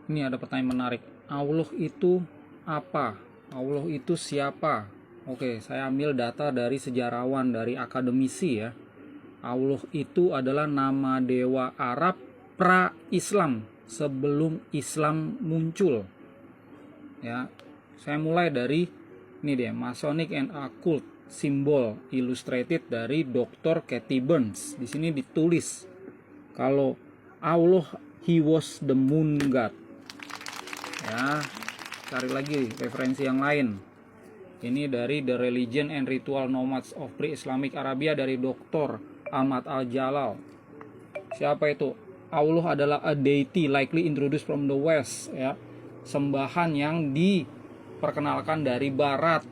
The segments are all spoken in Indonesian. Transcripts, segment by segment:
Ini ada pertanyaan menarik. Allah itu apa? Allah itu siapa? Oke, saya ambil data dari sejarawan, dari akademisi ya. Allah itu adalah nama dewa Arab pra-Islam, sebelum Islam muncul. Ya, saya mulai dari ini deh, Masonic and Occult Symbol Illustrated dari Dr. Kathy Burns. Di sini ditulis kalau Allah, he was the moon god. Ya, cari lagi referensi yang lain. Ini dari The Religion and Ritual Nomads of Pre-Islamic Arabia dari Dr. Ahmad Al-Jalal. Siapa itu? Allah adalah a deity likely introduced from the west, ya. Sembahan yang diperkenalkan dari barat.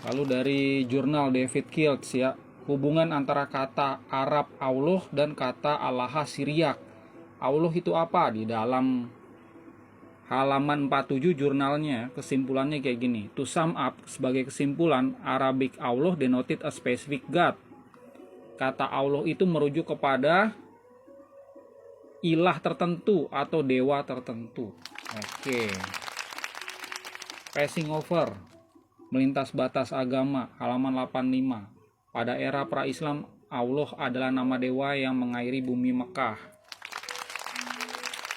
Lalu dari jurnal David Kiltz ya, hubungan antara kata Arab Allah dan kata Allah Syriak. Allah itu apa? Di dalam halaman 47 jurnalnya, kesimpulannya kayak gini. To sum up, sebagai kesimpulan, Arabic Allah denoted a specific God. Kata Allah itu merujuk kepada ilah tertentu atau dewa tertentu. Oke. Passing over, melintas batas agama, halaman 85. Pada era pra-Islam, Allah adalah nama dewa yang mengairi bumi Mekah.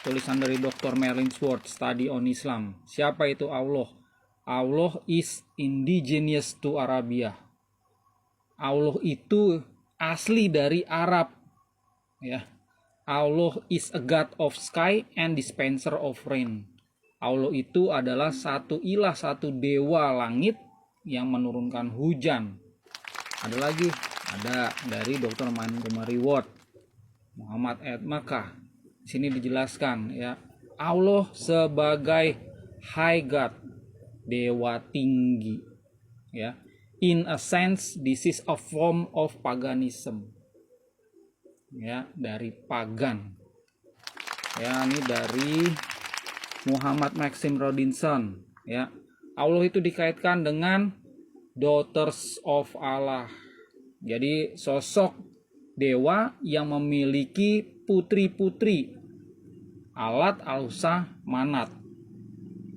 Tulisan dari Dr. Merlin Schwartz, Study on Islam. Siapa itu Allah? Allah is indigenous to Arabia. Allah itu asli dari Arab. Ya. Allah is a god of sky and dispenser of rain. Allah itu adalah satu ilah, satu dewa langit yang menurunkan hujan. Ada lagi, ada dari Dr. Montgomery Ward, Muhammad at Makkah. Di sini dijelaskan ya, Allah sebagai high god, dewa tinggi. Ya, in a sense, this is a form of paganism. Ya, dari pagan. Ya, ini dari Muhammad Maxim Rodinson. Ya, Allah itu dikaitkan dengan daughters of Allah. Jadi sosok dewa yang memiliki putri-putri, Alat, Al-Uzza, Manat.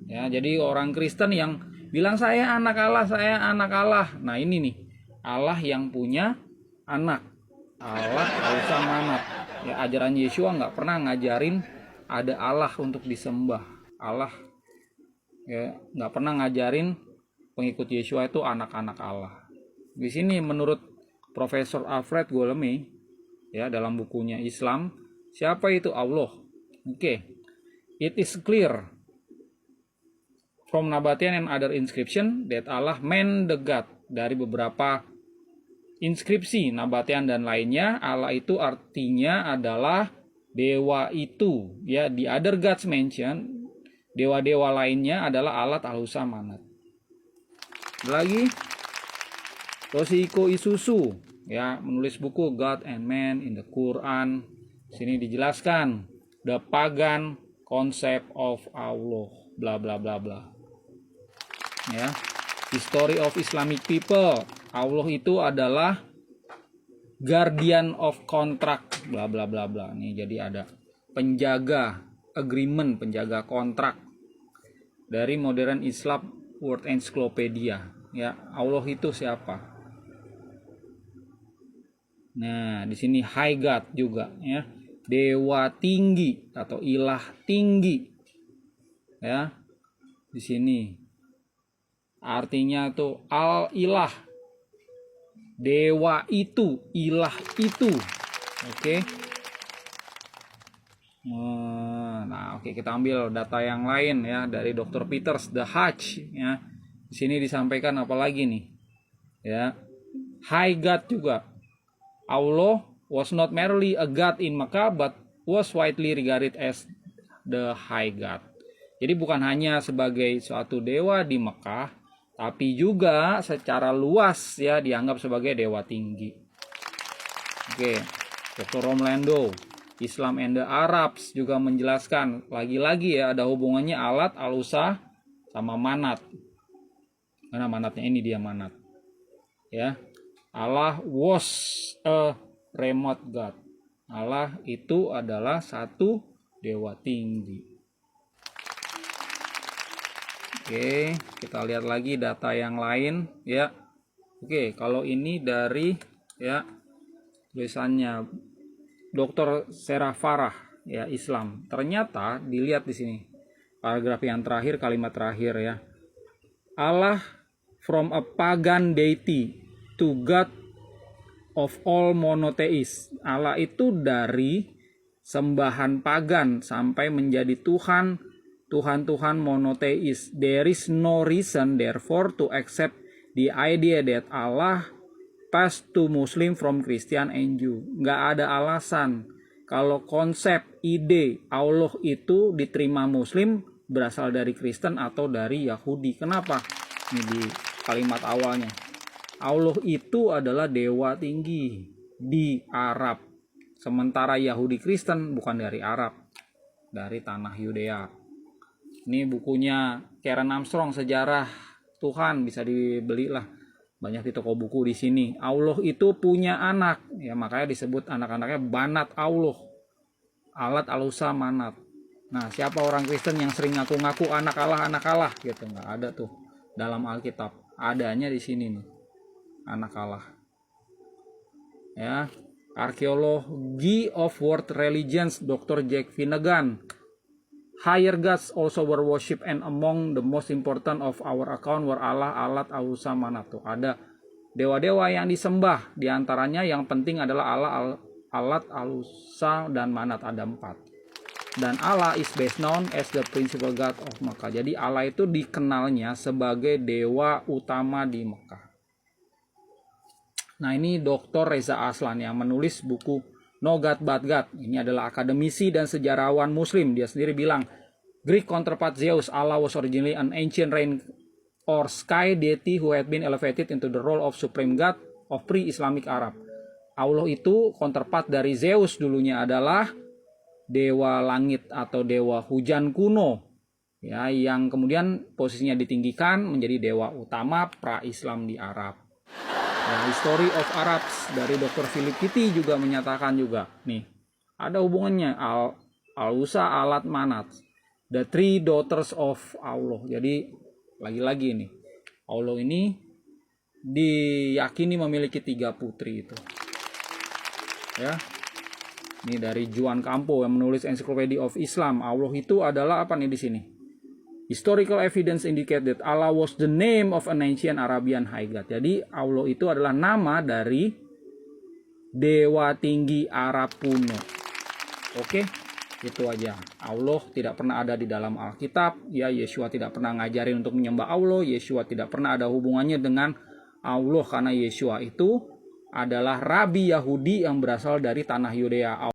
Ya, jadi orang Kristen yang bilang saya anak Allah, saya anak Allah. Nah, ini nih, Allah yang punya anak. Alat, Al-Uzza, Manat. Ya, ajaran Yesua nggak pernah ngajarin ada Allah untuk disembah. Allah ya nggak pernah ngajarin pengikut Yesua itu anak-anak Allah. Di sini menurut Profesor Alfred Golemy ya, dalam bukunya Islam, siapa itu Allah? Oke. It is clear from Nabatean and other inscription that Allah meant the God. Dari beberapa inskripsi Nabatean dan lainnya, Allah itu artinya adalah dewa itu. Ya, the other gods mentioned, dewa-dewa lainnya adalah Alat, Al-Uzza, Manat. Lagi Toshihiko Isuzu ya, menulis buku God and Man in the Quran. Sini dijelaskan the pagan concept of Allah, bla bla bla bla. Ya, history of Islamic people. Allah itu adalah guardian of contract, bla bla bla bla. Nih, jadi ada penjaga agreement, penjaga kontrak. Dari Modern Islam World Encyclopedia. Ya, Allah itu siapa? Nah, di sini high god juga ya. Dewa tinggi atau ilah tinggi. Ya. Di sini artinya tuh al-ilah. Dewa itu, ilah itu. Oke. Nah, oke, kita ambil data yang lain ya dari Dr. Peters, The Hajj ya. Di sini disampaikan apa lagi nih? Ya. High god juga. Allah was not merely a god in Makkah but was widely regarded as the high god. Jadi bukan hanya sebagai suatu dewa di Mekah, tapi juga secara luas ya dianggap sebagai dewa tinggi. Oke, Dr. Romlando, Islam and the Arabs juga menjelaskan lagi-lagi ya ada hubungannya Alat, Al-Uzza sama Manat. Karena Manatnya ini dia Manat. Ya. Allah was a remote God. Allah itu adalah satu dewa tinggi. Oke, kita lihat lagi data yang lain ya. Oke, kalau ini dari ya tulisannya Dr. Serah Farah ya, Islam. Ternyata dilihat di sini paragraf yang terakhir, kalimat terakhir ya. Allah from a pagan deity to God of all monotheist. Allah itu dari sembahan pagan sampai menjadi Tuhan monotheis. There is no reason therefore to accept the idea that Allah passed to Muslim from Christian and Jew. Nggak ada alasan kalau konsep ide Allah itu diterima Muslim berasal dari Kristen atau dari Yahudi. Kenapa? Ini di kalimat awalnya. Allah itu adalah dewa tinggi di Arab. Sementara Yahudi Kristen bukan dari Arab, dari tanah Yudea. Ini bukunya Karen Armstrong, Sejarah Tuhan, bisa dibeli lah. Banyak di toko buku di sini. Allah itu punya anak, ya makanya disebut anak-anaknya Banat Allah. Alat Alusa Manat. Nah, siapa orang Kristen yang sering ngaku-ngaku anak Allah gitu? Nggak ada tuh dalam Alkitab. Adanya di sini nih, anak Allah. Ya, Archaeology of World Religions, Dr. Jack Finnegan. Higher gods also were worshipped, and among the most important of our account were Allah, Alat, Alusa, Manat. Tuh, ada dewa-dewa yang disembah. Di antaranya yang penting adalah Allah, Alat, Alusa, dan Manat. Ada 4. Dan Allah is best known as the principal god of Mekah. Jadi Allah itu dikenalnya sebagai dewa utama di Mekah. Nah, ini Dr. Reza Aslan yang menulis buku No God But God. Ini adalah akademisi dan sejarawan Muslim. Dia sendiri bilang, Greek counterpart Zeus, Allah was originally an ancient rain or sky deity who had been elevated into the role of supreme god of pre-Islamic Arab. Allah itu counterpart dari Zeus, dulunya adalah dewa langit atau dewa hujan kuno, ya, yang kemudian posisinya ditinggikan menjadi dewa utama pra-Islam di Arab. Nah, History of Arabs dari Dr. Philip Kitty juga menyatakan juga, nih, ada hubungannya Al-Usa, Alat, Manat, the three daughters of Allah. Jadi lagi-lagi nih, Allah ini diyakini memiliki 3 putri itu. Ya. Ini dari Juan Campo yang menulis Encyclopedia of Islam. Allah itu adalah apa nih di sini? Historical evidence indicate that Allah was the name of an ancient Arabian high god. Jadi Allah itu adalah nama dari dewa tinggi Arab kuno. Oke, itu aja. Allah tidak pernah ada di dalam Alkitab. Ya, Yeshua tidak pernah ngajarin untuk menyembah Allah. Yeshua tidak pernah ada hubungannya dengan Allah karena Yeshua itu adalah rabi Yahudi yang berasal dari tanah Yudea.